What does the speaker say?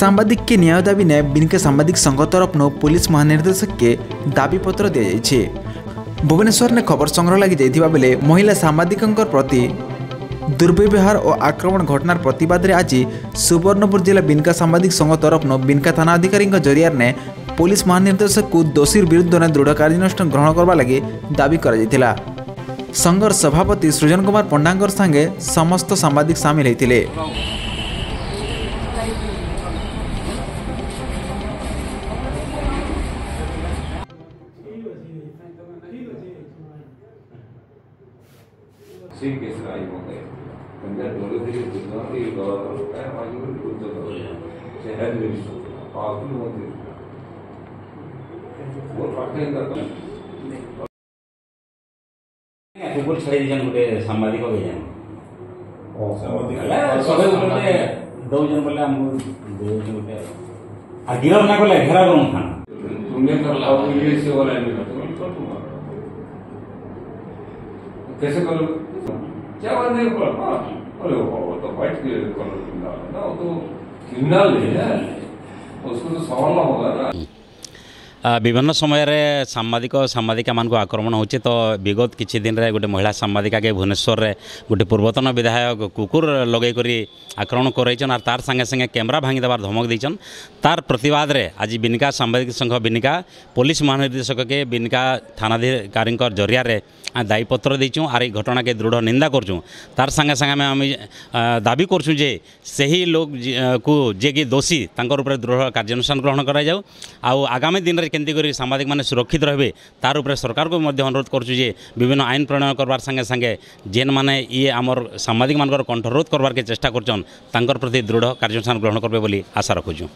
सांबादिक के न्याय दाबी ने बिनका सांबादिक संघ तरफ पुलिस महानिर्देशक के दाबी पत्र दी जाइए। भुवनेश्वर ने खबर संग्रह लगी जाइथिबा बेले महिला सांबादिकों प्रति दुर्व्यवहार और आक्रमण घटनार प्रतिवाद रे आज सुवर्णपुर जिला बिनका सांबादिक संघ तरफ बिनका थाना अधिकारी जरिया ने पुलिस महानिर्देशक को दोषी विरुद्ध ने दृढ़ कार्यानुष्ठान ग्रहण करने लगी दाबी करा। संघर सभापति सृजन कुमार पंडांगर संगे समस्त सांबादिक सामिल होते। कुकुर छाड़ी जन गोटे सांबादिक हो जान दौजन बोले हमको दौजन गोटे आ गिरफ ना कोले घेरा करूं खान तुमने कर लाओ पुलिस से वाला नहीं कर कैसे करो क्या बात नहीं कर अरे वो तो फाइट के करो ना वो तो क्रिमिनल है उसको तो सवाल होगा ना। विभिन्न समय रे सांबादिक सांबादिका मान आक्रमण होचे तो विगत किछि दिन रे गोटे महिला सांबादिका के भुवनेश्वर रे गोटे पूर्वतन विधायक कुकुर लगे करी आक्रमण करैछन और तार संगे संगे कैमरा भांगी देवार धमक दैछन। तार प्रतिवाद रे आज बिनका सांबादिक संघ बिनका पुलिस महानिर्देशक के बिनका थानाधिकारी जरिया रे दायी पत्र देचु और ये घटना के दृढ़ निंदा करचु। तार संगे संगे आम दाबी करचु जे सही लोग को जे कि दोषी तांकर ऊपर दृढ़ कार्यानुष्ठान ग्रहण करा जाऊ आउ आगामी दिन रे केंती करी सांबादिक माने सुरक्षित रहे तार ऊपर सरकार को मध्य अनुरोध करचु जे विभिन्न आईन प्रणयन करबार संगे संगे जेन माने ये आमर सांबादिक मानकर कंठरोध करबार के चेष्टा करचन तांकर प्रति दृढ़ कार्यानुष्ठान ग्रहण करबे बोली आशा रखुछु।